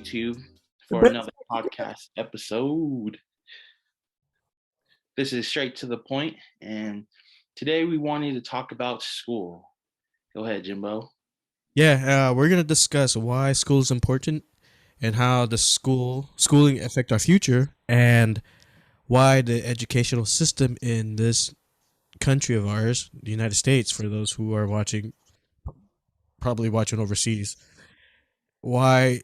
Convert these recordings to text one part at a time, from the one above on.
YouTube The for best. another podcast episode. This is straight to the point, and today we wanted to talk about school. Go ahead, Jimbo. Yeah, we're gonna discuss why school is important and how the schooling affect our future, and why the educational system in this country of ours, the United States, for those who are watching, probably watching overseas, why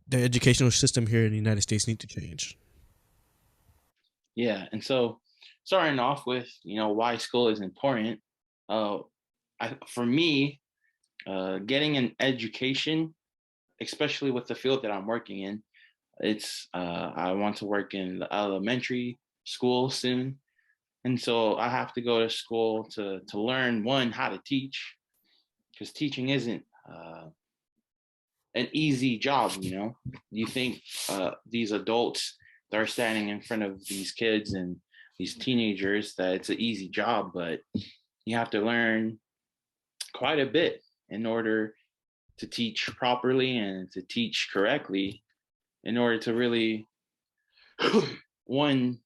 the educational system here in the United States need to change. Yeah, and so starting off with why school is important. Uh, for me, getting an education, especially with the field that I'm working in, I want to work in the elementary school soon. And so I have to go to school to learn one how to teach, because teaching isn't an easy job. You think these adults that are standing in front of these kids and these teenagers that it's an easy job, but you have to learn quite a bit in order to teach properly and to teach correctly, in order to really one,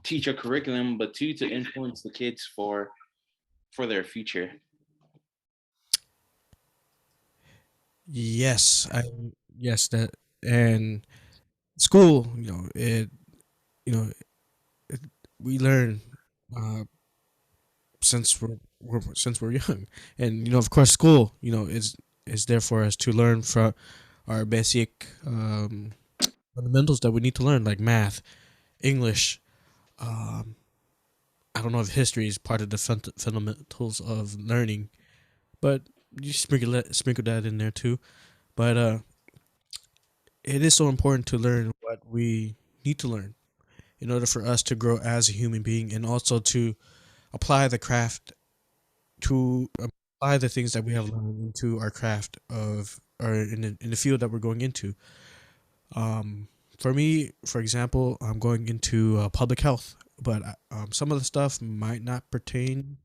teach a curriculum, but two, to influence the kids for their future. Yes, I yes that and school, you know, it, we learn uh, since we're young, and of course, school, is there for us to learn from our basic fundamentals that we need to learn, like math, English. Um, I don't know if history is part of the fundamentals of learning, but you sprinkle that in there too. But it is so important to learn what we need to learn in order for us to grow as a human being, and also to apply the craft to apply the things that we have learned into our craft of or in the field that we're going into. Um, for me, for example, I'm going into public health, but some of the stuff might not pertain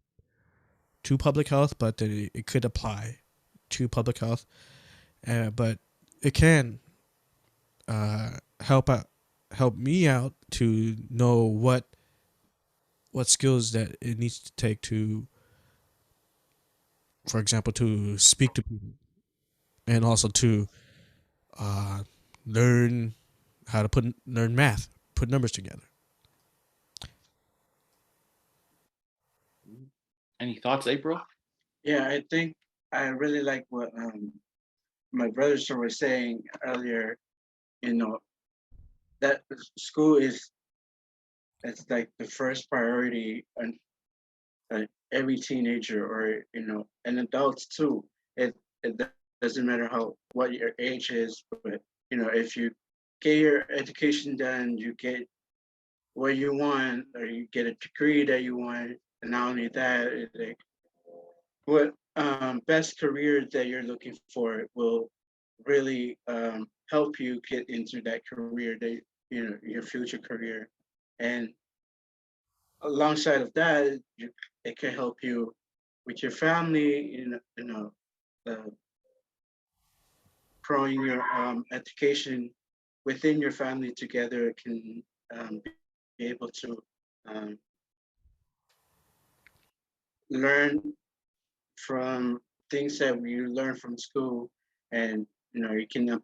to public health, but it could apply to public health. But it can help out, help me out to know what skills that it needs to take to, for example, to speak to people, and also to uh, learn how to learn math, put numbers together. Any thoughts, April? Yeah, I think I really like what my brothers were saying earlier. You know that school is it's like the first priority, and every teenager, or and adults too. It doesn't matter how what your age is, but if you get your education done, you get what you want, or you get a degree that you want. And not only that, like what best career that you're looking for will really help you get into that career, that your future career. And alongside of that, it can help you with your family. Uh, growing your education within your family together can be able to um, learn from things that you learn from school, and you can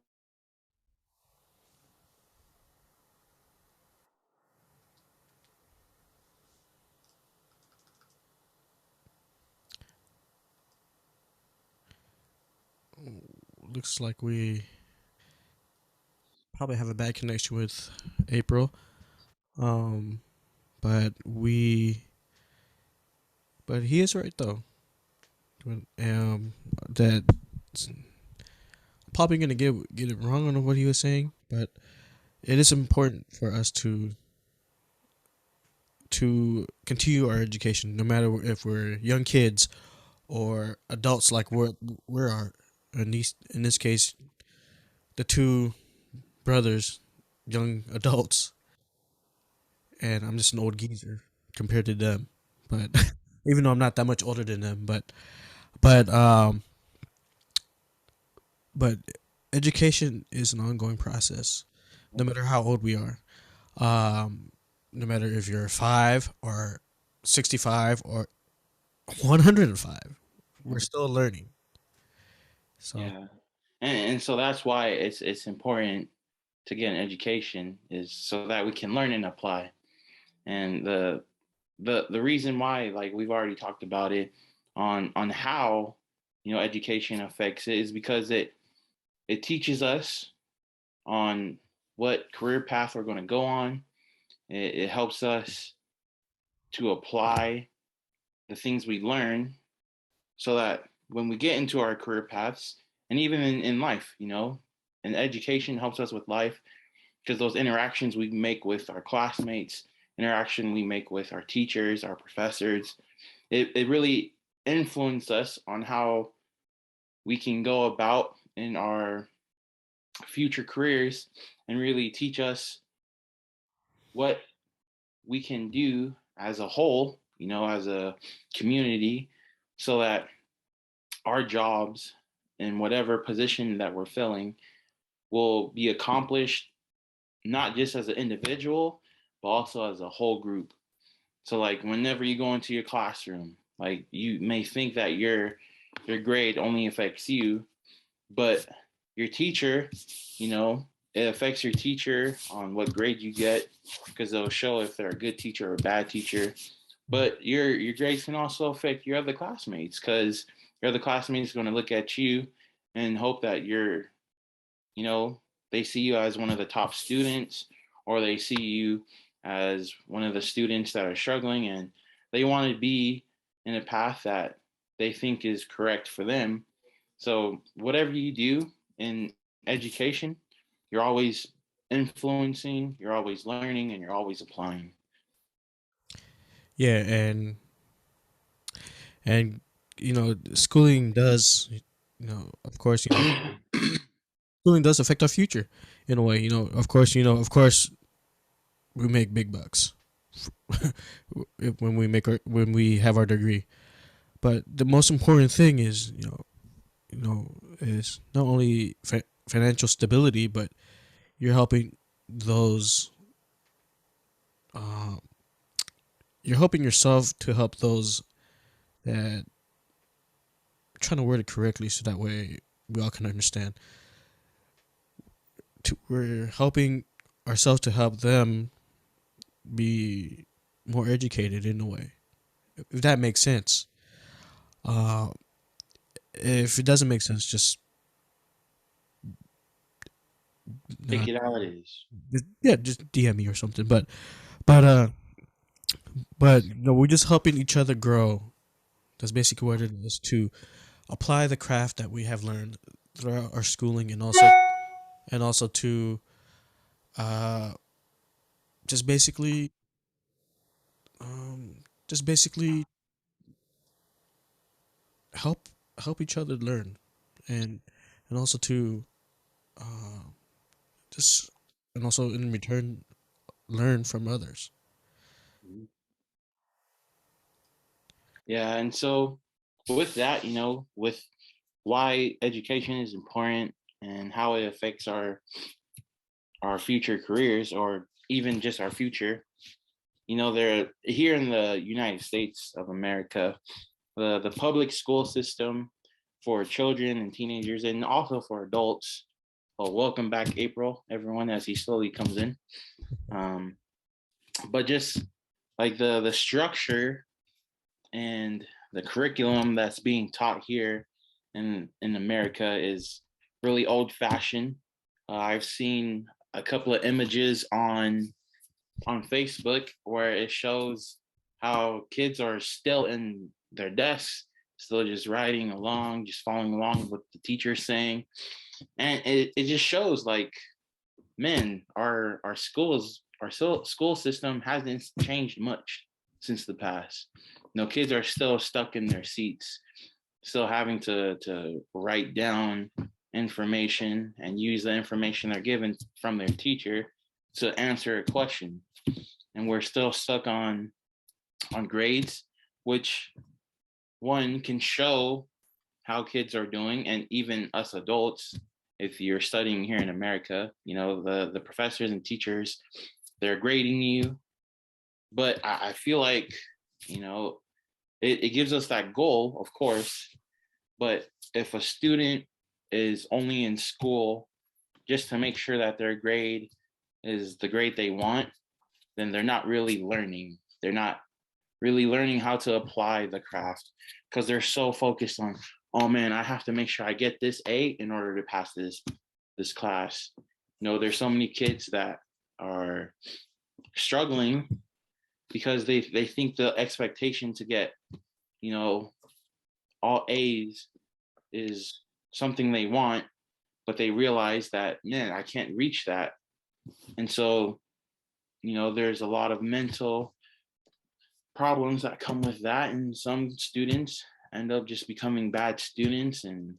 Looks like we probably have a bad connection with April. Um, but but he is right though. That probably gonna get it wrong on what he was saying, but it is important for us to continue our education, no matter if we're young kids or adults, like we are. In this case, the two brothers, young adults, and I'm just an old geezer compared to them. But even though I'm not that much older than them, but but education is an ongoing process, no matter how old we are. Um, no matter if you're 5 or 65 or 105, we're still learning. So Yeah, and so that's why it's important to get an education, is so that we can learn and apply. And the reason why, like we've already talked about it, on how education affects it, is because it teaches us on what career path we're going to go on. It helps us to apply the things we learn, so that when we get into our career paths, and even in life, and education helps us with life, because those interactions we make with our classmates, interaction we make with our teachers, our professors, it really influences us on how we can go about in our future careers, and really teach us what we can do as a whole, as a community, so that our jobs in whatever position that we're filling will be accomplished, not just as an individual, but also as a whole group. So like whenever you go into your classroom, like you may think that your grade only affects you, but your teacher, it affects your teacher on what grade you get, because they'll show if they're a good teacher or a bad teacher. But your grades can also affect your other classmates, because your other classmates are going to look at you and hope that you know, they see you as one of the top students, or they see you as one of the students that are struggling, and they want to be in a path that they think is correct for them. So, whatever you do in education, you're always influencing, you're always learning, and you're always applying. yeah, and schooling does, of course, schooling does affect our future in a way. Of course, we make big bucks when when we have our degree. But the most important thing is, is not only financial stability, but you're helping those. Uh, you're helping yourself to help those that, trying to word it correctly so that way we all can understand. We're helping ourselves to help them be more educated in a way, if that makes sense. Uh, if it doesn't make sense, just uh, Take it how it is. yeah, just DM me or something. But but we're just helping each other grow. That's basically what it is, to apply the craft that we have learned throughout our schooling, and also to uh, just basically um, just basically help help each other learn, and and also to uh, just and also in return learn from others. Mhm. Yeah, and so with that, with why education is important and how it affects our future careers, or even just our future. There, here in the United States of America, the public school system for children and teenagers, and also for adults. Well, welcome back, April, everyone, as he slowly comes in. Um, but just like the structure and the curriculum that's being taught here in America is really old fashioned. I've seen a couple of images on Facebook where it shows how kids are still in their desks, still just riding along, just following along with what the teacher's saying. And it just shows like, man, our schools, our school system hasn't changed much since the past. Kids are still stuck in their seats, still having to write down information and use the information they're given from their teacher to answer a question. And we're still stuck on grades, which one can show how kids are doing, and even us adults, if you're studying here in America, the professors and teachers, they're grading you, but I feel like, you know, it gives us that goal, of course, but if a student is only in school just to make sure that their grade is the grade they want, then they're not really learning. They're not really learning how to apply the craft because they're so focused on, oh man, I have to make sure I get this A in order to pass this class. There's so many kids that are struggling because they think the expectation to get, you know, all A's is something they want, but they realize that, man, I can't reach that. And so, there's a lot of mental problems that come with that. And some students end up just becoming bad students and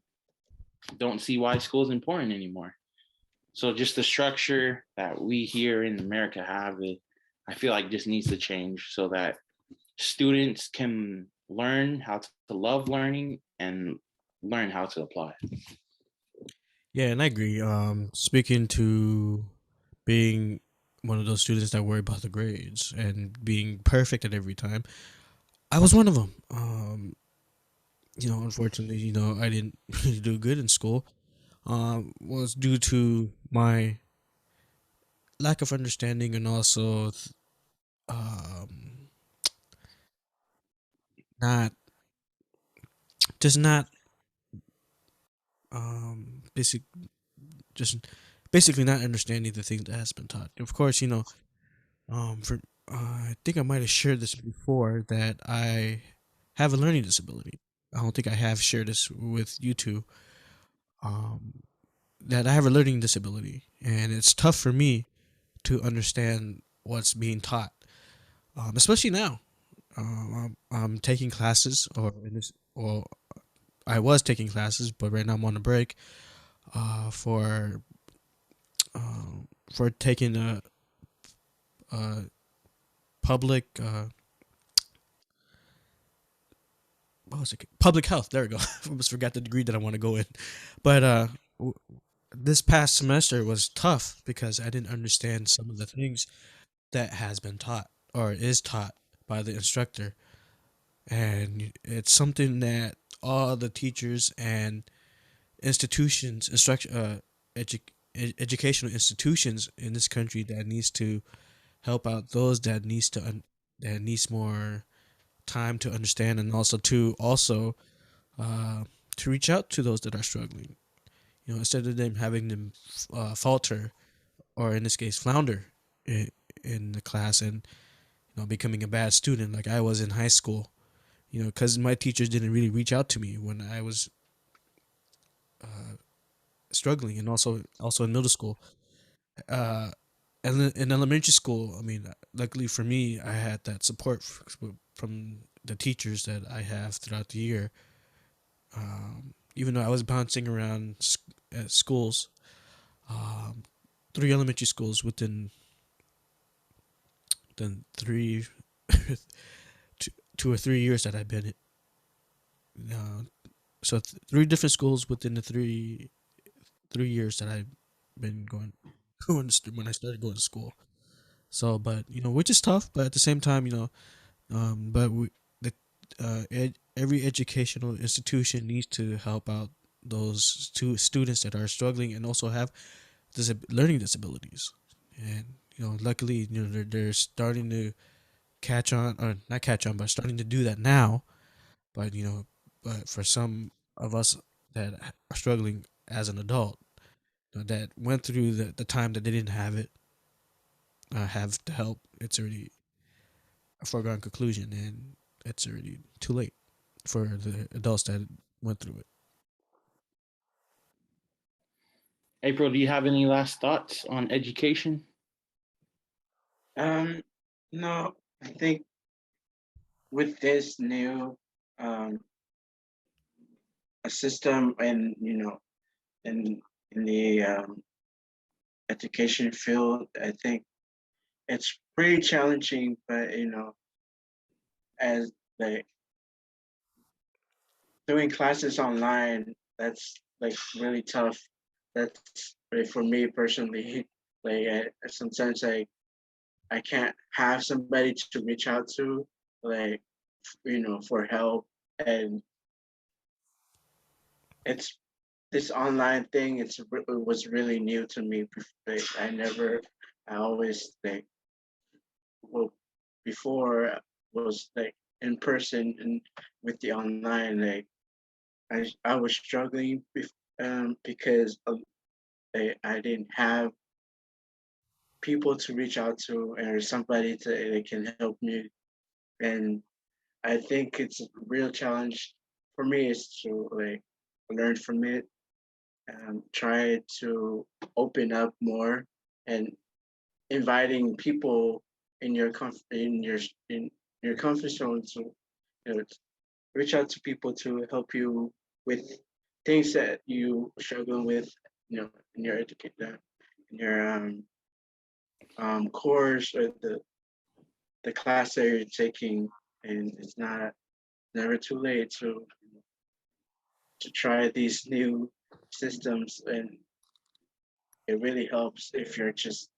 don't see why school is important anymore. So just the structure that we here in America have, I feel like just needs to change so that students can learn how to love learning and learn how to apply. Yeah, and I agree. Speaking to being one of those students that worry about the grades and being perfect at every time, I was one of them. Unfortunately, I didn't really do good in school. Was due to my lack of understanding and also um, not just not basic just basically not understanding the things that has been taught. Of course, for I think I might have shared this before that I have a learning disability. I don't think I have shared this with you two. Um, that I have a learning disability, and it's tough for me to understand what's being taught, especially now. I'm taking classes, or I was taking classes, but right now I'm on a break uh, for for taking a public what was it? Public health. There we go. I almost forgot the degree that I want to go in. But this past semester was tough because I didn't understand some of the things that has been taught or is taught by the instructor, and it's something that all the teachers and institutions, educational institutions in this country that needs to help out those that that needs more time to understand, and also uh, to reach out to those that are struggling. Instead of them having them falter, or in this case flounder in, in the class, and becoming a bad student like I was in high school. Because my teachers didn't really reach out to me when I was struggling, and also in middle school. Uh, and in elementary school, I mean, luckily for me, I had that support from the teachers that I have throughout the year. Even though I was bouncing around at schools, um, three elementary schools within three, 2 or 3 years that I've been. So three different schools within the 3 years that I've been when I started going to school. So, but which is tough, but at the same time, but the every educational institution needs to help out those two students that are struggling and also have learning disabilities. And luckily, they're starting to catch on, or not catch on, but starting to do that now. But but for some of us that are struggling as an adult, that went through the time that they didn't have it, have the help, it's already a foregone conclusion, and it's already too late for the adults that went through it. April, do you have any last thoughts on education? Um, no, I think with this new um, a system, and in the education field, I think it's pretty challenging. But as like doing classes online, that's like really tough. that's like, for me personally. Like sometimes I can't have somebody to reach out to, like for help, and it's this online thing. It was really new to me. Like, I always like well before was like in person, and with the online, like I was struggling because I didn't have people to reach out to or somebody that can help me. And I think it's a real challenge for me is to like learn from it, try to open up more, and inviting people in in your comfort zone to reach out to people to help you with things that you struggle with, in your education, in your course, or the class that you're taking. And it's never too late to try these new systems, and it really helps if you're just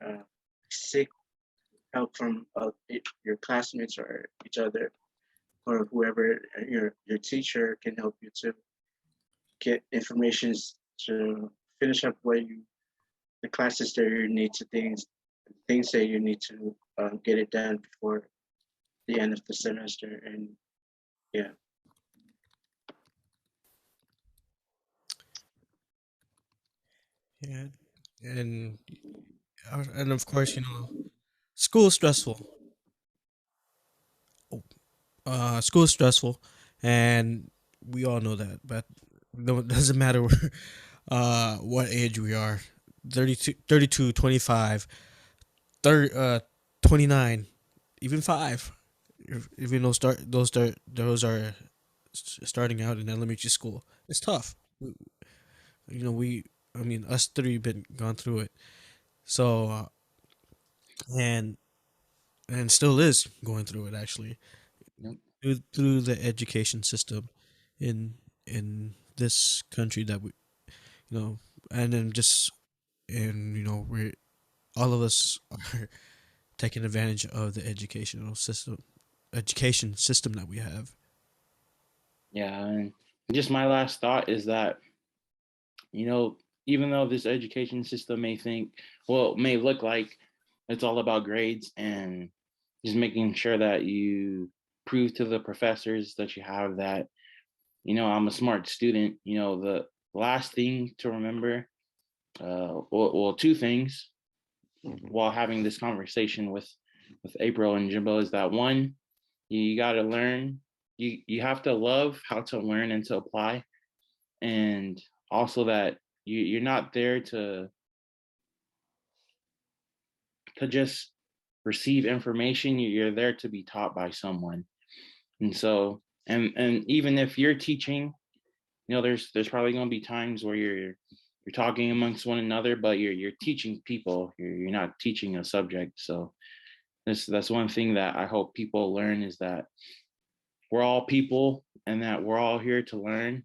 uh, seek help from your classmates or each other, or whoever your teacher can help you to get information to finish up the classes that you need to things that you need to get it done before the end of the semester. And yeah. Yeah, and and of course, school is stressful. Oh, school is stressful, and we all know that. But no, it doesn't matter what age we are. 32, 32, 25, 30, 29, even 5. Even those are starting out in elementary school. It's tough. We I mean us three been gone through it. So and still is going through it actually Yep. through the education system in this country that we you know and then just and we all of us are taking advantage of the education system that we have. Yeah, and just my last thought is that, you know, even though this education system may think, well, it may look like it's all about grades and just making sure that you prove to the professors that you have that, I'm a smart student. The last thing to remember, well, two things while having this conversation with April and Jimbo is that one, you got to learn, you have to love how to learn and to apply, and also that you're not there to just receive information. You're there to be taught by someone. And so, and even if you're teaching, there's probably going to be times where you're talking amongst one another, but you're teaching people. You're not teaching a subject. So that's one thing that I hope people learn is that we're all people and that we're all here to learn.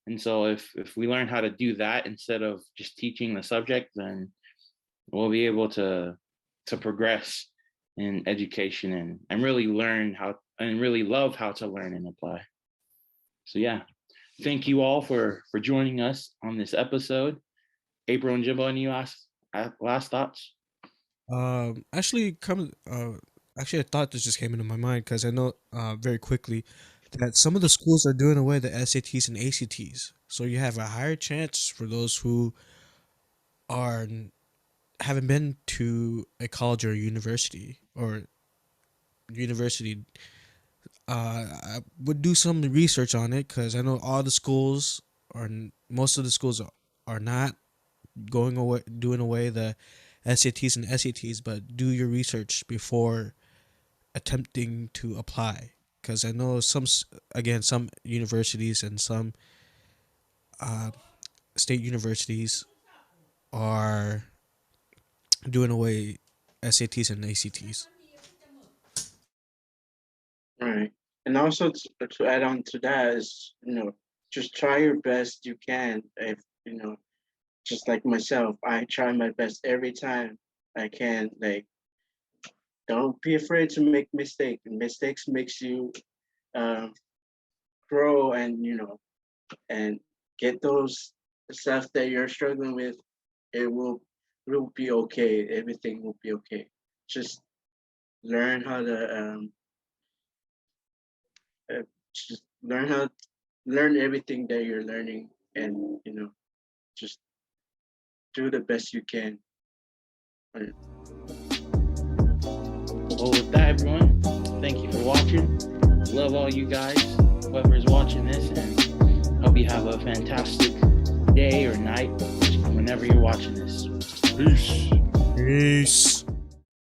And so if we learn how to do that instead of just teaching the subject, then we'll be able to progress in education and really learn how and really love how to learn and apply. So yeah, thank you all for joining us on this episode. April and Jimbo, any last thoughts? Actually, actually, I thought this just came into my mind because I know very quickly that some of the schools are doing away the SATs and ACTs, so you have a higher chance for those who are haven't been to a college or university university. I would do some research on it because I know all the schools are most of the schools are not doing away the SATs and SATs, but do your research before attempting to apply because I know some universities and some uh, state universities are doing away SATs and ACTs. Right. And also to add on to that is, just try your best you can. you know, just like myself, I try my best every time I can. Like, don't be afraid to make mistakes. Mistakes makes you um, grow, and and get those stuff that you're struggling with. It will be okay. Everything will be okay. Just learn how to uh, just learn everything that you're learning, and just do the best you can. Uh, Well, with that, everyone, thank you for watching. Love all you guys, whoever's watching this, and hope you have a fantastic day or night whenever you're watching this. Peace. Peace.